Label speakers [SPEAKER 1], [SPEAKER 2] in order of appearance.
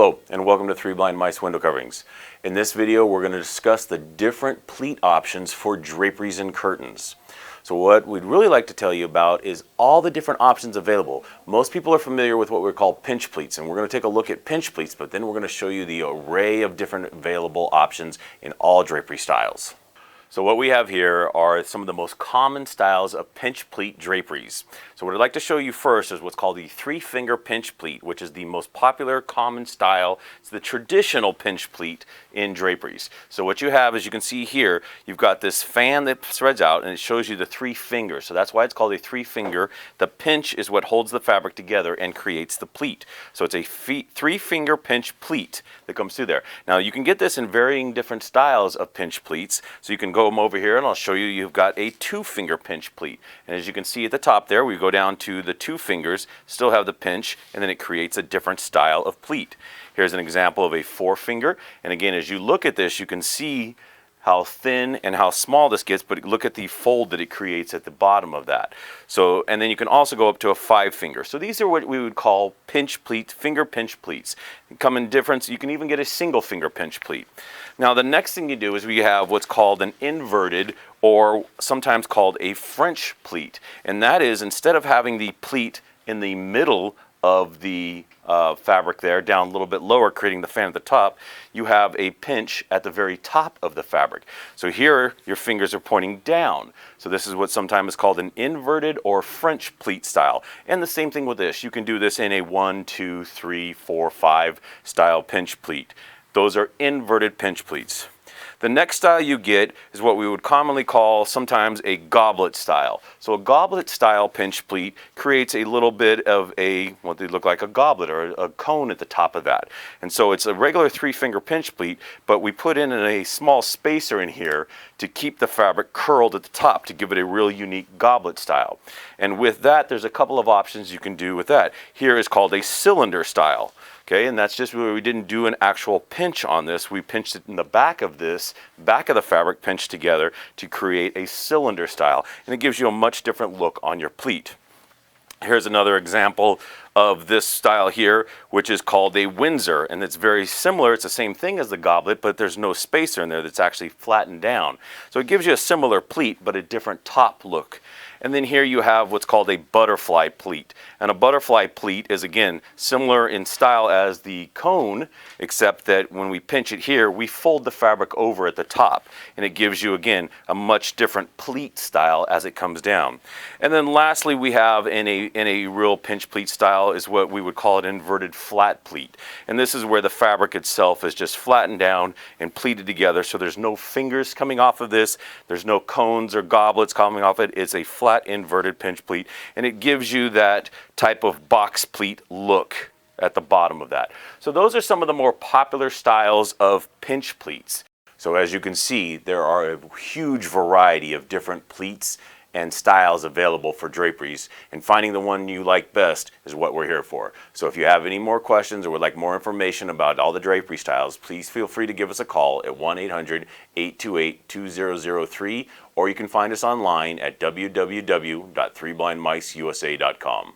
[SPEAKER 1] Hello and welcome to Three Blind Mice Window Coverings. In this video we're going to discuss the different pleat options for draperies and curtains. So what we'd really like to tell you about is all the different options available. Most people are familiar with what we call pinch pleats, and we're going to take a look at pinch pleats, but then we're going to show you the array of different available options in all drapery styles. So what we have here are some of the most common styles of pinch pleat draperies. So what I'd like to show you first is what's called the three-finger pinch pleat, which is the most popular common style. It's the traditional pinch pleat in draperies. So what you have, as you can see here, you've got this fan that spreads out and it shows you the three fingers. So that's why it's called a three-finger. The pinch is what holds the fabric together and creates the pleat. So it's a three-finger pinch pleat that comes through there. Now you can get this in varying different styles of pinch pleats. So you can go over here and I'll show you, you've got a two-finger pinch pleat. And as you can see at the top there, we go down to the two fingers, still have the pinch, and then it creates a different style of pleat. Here's an example of a four-finger, and again, as you look at this, you can see how thin and how small this gets, but look at the fold that it creates at the bottom of that. So, and then you can also go up to a five-finger. So these are what we would call pinch pleats, finger pinch pleats. They come in different, you can even get a single finger pinch pleat. Now the next thing you do is we have what's called an inverted, or sometimes called a French pleat. And that is, instead of having the pleat in the middle of the fabric there, down a little bit lower, creating the fan at the top, you have a pinch at the very top of the fabric. So here your fingers are pointing down. So this is what sometimes is called an inverted or French pleat style. And the same thing with this. You can do this in a 1, 2, 3, 4, 5 style pinch pleat. Those are inverted pinch pleats. The next style you get is what we would commonly call sometimes a goblet style. So a goblet style pinch pleat creates a little bit of a, what they look like a goblet or a cone at the top of that. And so it's a regular three-finger pinch pleat, but we put in a small spacer in here to keep the fabric curled at the top to give it a real unique goblet style. And with that, there's a couple of options you can do with that. Here is called a cylinder style. Okay, and that's just where we didn't do an actual pinch on this. We pinched it in the back of this, back of the fabric pinched together to create a cylinder style. And it gives you a much different look on your pleat. Here's another example of this style here, which is called a Windsor. And it's very similar. It's the same thing as the goblet, but there's no spacer in there that's actually flattened down. So it gives you a similar pleat, but a different top look. And then here you have what's called a butterfly pleat. And a butterfly pleat is, again, similar in style as the cone, except that when we pinch it here, we fold the fabric over at the top. And it gives you, again, a much different pleat style as it comes down. And then lastly, we have in a real pinch pleat style is what we would call an inverted flat pleat. And this is where the fabric itself is just flattened down and pleated together. So there's no fingers coming off of this. There's no cones or goblets coming off it. It's a flat inverted pinch pleat, and it gives you that type of box pleat look at the bottom of that. So those are some of the more popular styles of pinch pleats. So as you can see, there are a huge variety of different pleats and styles available for draperies, and finding the one you like best is what we're here for. So if you have any more questions or would like more information about all the drapery styles, please feel free to give us a call at 1-800-828-2003, or you can find us online at www.threeblindmiceusa.com.